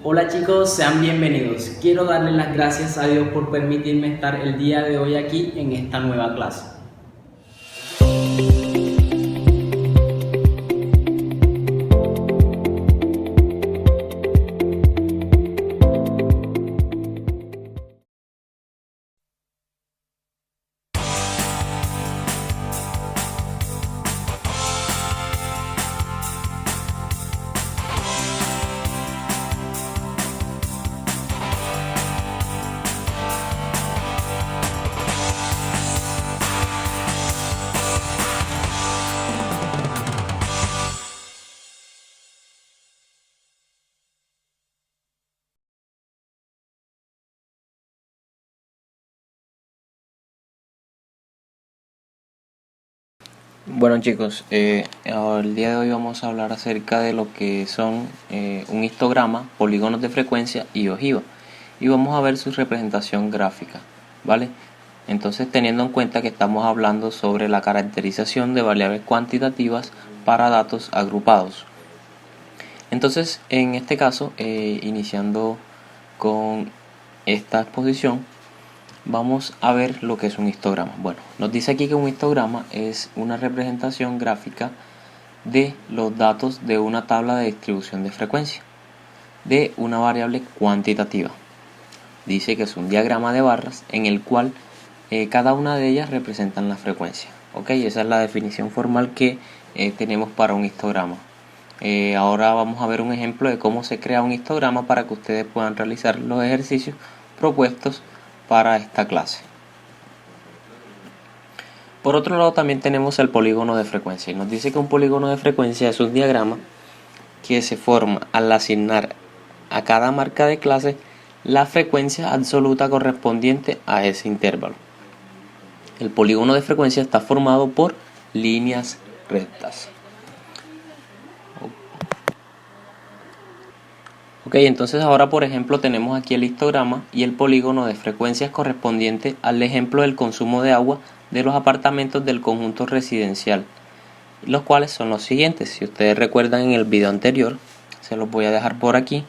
Hola chicos, sean bienvenidos. Quiero darles las gracias a Dios por permitirme estar el día de hoy aquí en esta nueva clase. Bueno chicos, el día de hoy vamos a hablar acerca de lo que son un histograma, polígonos de frecuencia y ojiva, y vamos a ver su representación gráfica, ¿vale? Entonces, teniendo en cuenta que estamos hablando sobre la caracterización de variables cuantitativas para datos agrupados. Entonces, en este caso, iniciando con esta exposición, vamos a ver lo que es un histograma. Bueno, nos dice aquí que un histograma es una representación gráfica de los datos de una tabla de distribución de frecuencia de una variable cuantitativa. Dice que es un diagrama de barras en el cual cada una de ellas representan la frecuencia. Ok, esa es la definición formal que tenemos para un histograma. Ahora vamos a ver un ejemplo de cómo se crea un histograma para que ustedes puedan realizar los ejercicios propuestos para esta clase. Por otro lado, también tenemos el polígono de frecuencia, y nos dice que un polígono de frecuencia es un diagrama que se forma al asignar a cada marca de clase la frecuencia absoluta correspondiente a ese intervalo. El polígono de frecuencia está formado por líneas rectas. Ok, entonces ahora por ejemplo tenemos aquí el histograma y el polígono de frecuencias correspondiente al ejemplo del consumo de agua de los apartamentos del conjunto residencial, los cuales son los siguientes. Si ustedes recuerdan, en el video anterior, se los voy a dejar por aquí,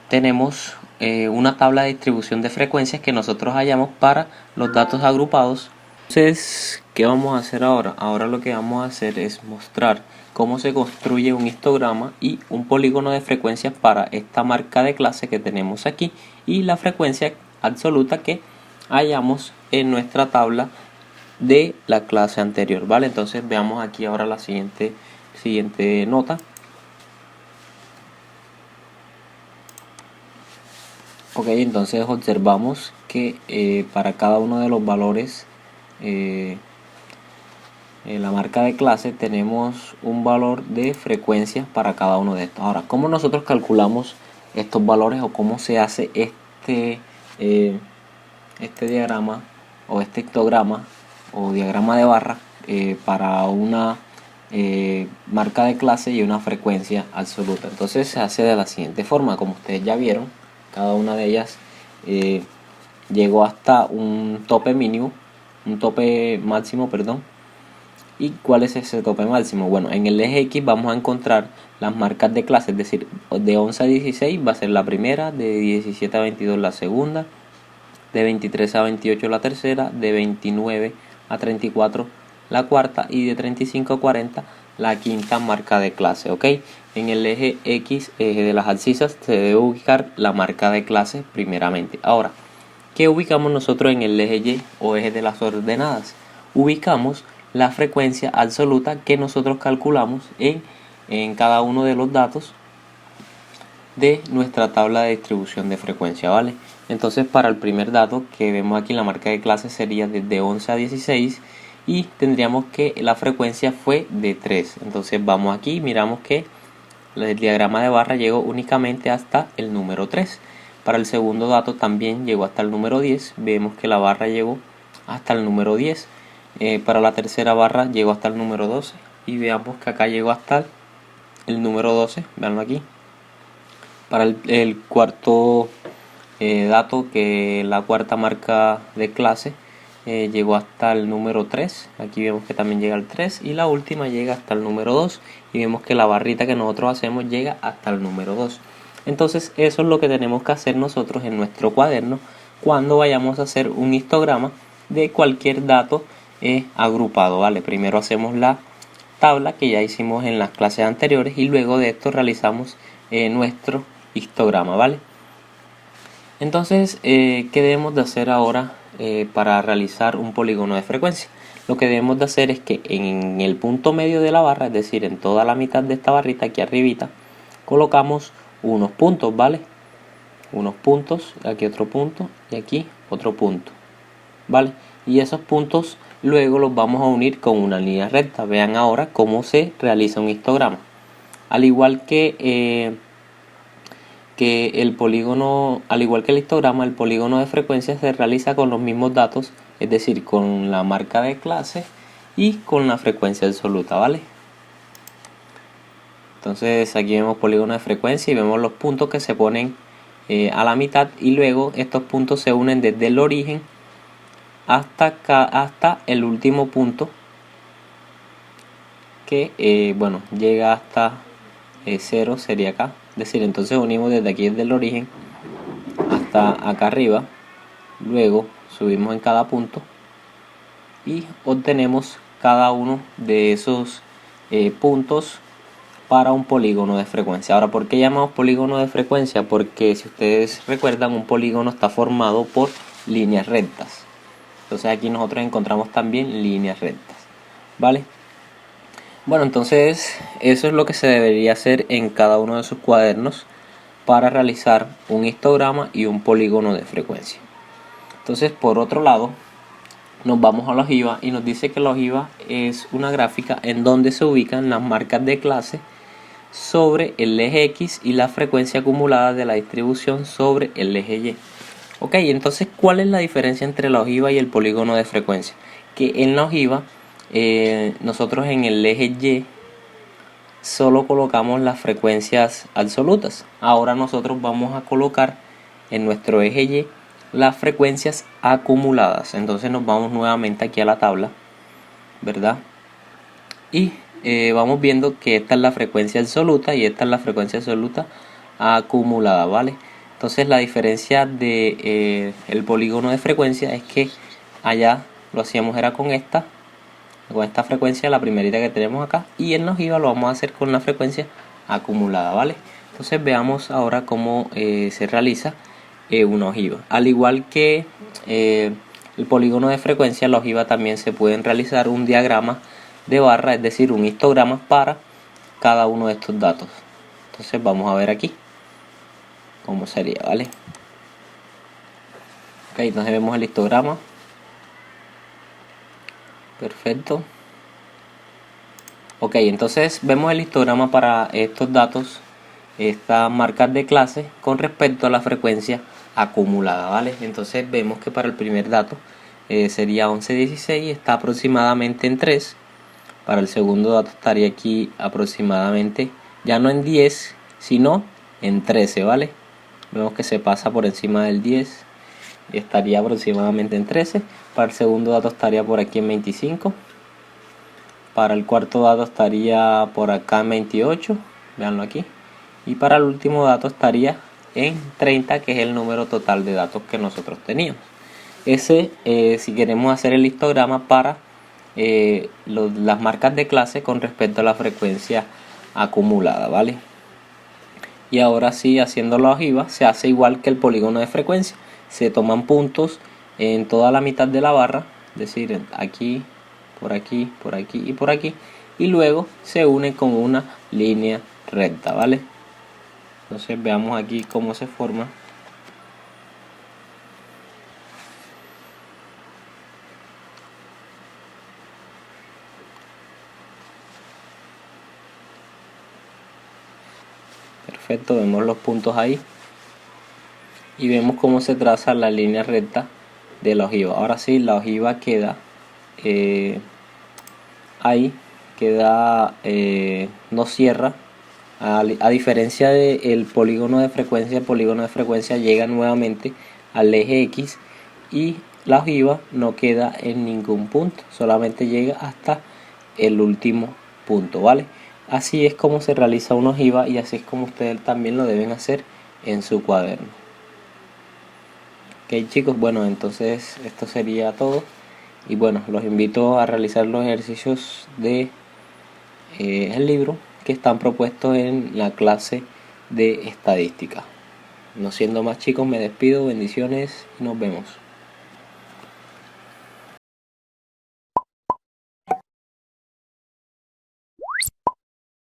tenemos una tabla de distribución de frecuencias que nosotros hallamos para los datos agrupados. Entonces, ¿qué vamos a hacer ahora? Ahora lo que vamos a hacer es mostrar cómo se construye un histograma y un polígono de frecuencias para esta marca de clase que tenemos aquí y la frecuencia absoluta que hallamos en nuestra tabla de la clase anterior, ¿vale? Entonces veamos aquí ahora la siguiente nota. Ok, entonces observamos que para cada uno de los valores en la marca de clase tenemos un valor de frecuencia para cada uno de estos. Ahora, ¿cómo nosotros calculamos estos valores o cómo se hace eh, este diagrama o este histograma o diagrama de barra para una marca de clase y una frecuencia absoluta? Entonces se hace de la siguiente forma. Como ustedes ya vieron, cada una de ellas llegó hasta un tope mínimo, un tope máximo, perdón. ¿Y cuál es ese tope máximo? Bueno, en el eje X vamos a encontrar las marcas de clase, es decir, de 11 a 16 va a ser la primera, de 17 a 22 la segunda, de 23 a 28 la tercera, de 29 a 34 la cuarta y de 35 a 40 la quinta marca de clase, ¿ok? En el eje X, eje de las abscisas, se debe ubicar la marca de clase primeramente. Ahora, ¿qué ubicamos nosotros en el eje Y o eje de las ordenadas? Ubicamos la frecuencia absoluta que nosotros calculamos en cada uno de los datos de nuestra tabla de distribución de frecuencia, ¿vale? Entonces, para el primer dato que vemos aquí, la marca de clase sería desde 11 a 16 y tendríamos que la frecuencia fue de 3. Entonces vamos aquí, miramos que el diagrama de barra llegó únicamente hasta el número 3. Para el segundo dato también llegó hasta el número 10. Vemos que la barra llegó hasta el número 10. Para la tercera barra llegó hasta el número 12. Y veamos que acá llegó hasta el número 12. Veanlo aquí. Para el cuarto dato, que la cuarta marca de clase llegó hasta el número 3. Aquí vemos que también llega al 3 y la última llega hasta el número 2 y vemos que la barrita que nosotros hacemos llega hasta el número 2. Entonces eso es lo que tenemos que hacer nosotros en nuestro cuaderno cuando vayamos a hacer un histograma de cualquier dato agrupado, ¿vale? Primero hacemos la tabla que ya hicimos en las clases anteriores y luego de esto realizamos nuestro histograma, ¿vale? Entonces, ¿qué debemos de hacer ahora para realizar un polígono de frecuencia? Lo que debemos de hacer es que en el punto medio de la barra, es decir, en toda la mitad de esta barrita aquí arribita, colocamos unos puntos, ¿vale? Unos puntos, aquí otro punto y aquí otro punto, ¿vale? Y esos puntos luego los vamos a unir con una línea recta. Vean ahora cómo se realiza un histograma. Al igual que el polígono, al igual que el histograma, el polígono de frecuencia se realiza con los mismos datos, es decir, con la marca de clase y con la frecuencia absoluta, ¿vale? Entonces aquí vemos polígono de frecuencia y vemos los puntos que se ponen a la mitad y luego estos puntos se unen desde el origen hasta el último punto que bueno, llega hasta 0, sería acá. Es decir, entonces unimos desde aquí, desde el origen hasta acá arriba, luego subimos en cada punto y obtenemos cada uno de esos puntos para un polígono de frecuencia. Ahora, ¿por qué llamamos polígono de frecuencia? Porque si ustedes recuerdan, un polígono está formado por líneas rectas. Entonces aquí nosotros encontramos también líneas rectas, ¿vale? Bueno, entonces eso es lo que se debería hacer en cada uno de sus cuadernos para realizar un histograma y un polígono de frecuencia. Entonces, por otro lado, nos vamos a la ojiva y nos dice que la ojiva es una gráfica en donde se ubican las marcas de clase sobre el eje X y la frecuencia acumulada de la distribución sobre el eje Y. Ok, entonces, ¿cuál es la diferencia entre la ojiva y el polígono de frecuencia? Que en la ojiva nosotros en el eje Y solo colocamos las frecuencias absolutas. Ahora nosotros vamos a colocar en nuestro eje Y las frecuencias acumuladas. Entonces nos vamos nuevamente aquí a la tabla, ¿verdad? Y vamos viendo que esta es la frecuencia absoluta y esta es la frecuencia absoluta acumulada, ¿vale? Entonces la diferencia de el polígono de frecuencia es que allá lo hacíamos era con esta frecuencia, la primerita que tenemos acá, y en la ojiva lo vamos a hacer con la frecuencia acumulada, ¿vale? Entonces veamos ahora cómo se realiza una ojiva. Al igual que el polígono de frecuencia, la ojiva también se pueden realizar un diagrama de barra, es decir, un histograma para cada uno de estos datos. Entonces vamos a ver aquí cómo sería, ¿vale? Ok, entonces vemos el histograma. Perfecto. Ok, entonces vemos el histograma para estos datos, estas marcas de clase con respecto a la frecuencia acumulada, ¿vale? Entonces vemos que para el primer dato sería 1116, está aproximadamente en 3. Para el segundo dato estaría aquí aproximadamente, ya no en 10, sino en 13, ¿vale? Vemos que se pasa por encima del 10 y estaría aproximadamente en 13. Para el segundo dato estaría por aquí en 25. Para el cuarto dato estaría por acá en 28, veanlo aquí. Y para el último dato estaría en 30, que es el número total de datos que nosotros teníamos. Ese, si queremos hacer el histograma para las marcas de clase con respecto a la frecuencia acumulada, ¿vale? Y ahora sí, haciendo la ojiva, se hace igual que el polígono de frecuencia. Se toman puntos en toda la mitad de la barra, es decir, aquí, por aquí, por aquí y por aquí, y luego se une con una línea recta, ¿vale? Entonces veamos aquí cómo se forma. Perfecto, vemos los puntos ahí y vemos cómo se traza la línea recta de la ojiva. Ahora sí, la ojiva queda ahí, queda no cierra, a diferencia del polígono de frecuencia. El polígono de frecuencia llega nuevamente al eje X y la ojiva no queda en ningún punto, solamente llega hasta el último punto, ¿vale? Así es como se realiza una ojiva y así es como ustedes también lo deben hacer en su cuaderno. Ok, chicos, bueno, entonces esto sería todo. Y bueno, los invito a realizar los ejercicios de el libro que están propuestos en la clase de estadística. No siendo más, chicos, me despido, bendiciones y nos vemos.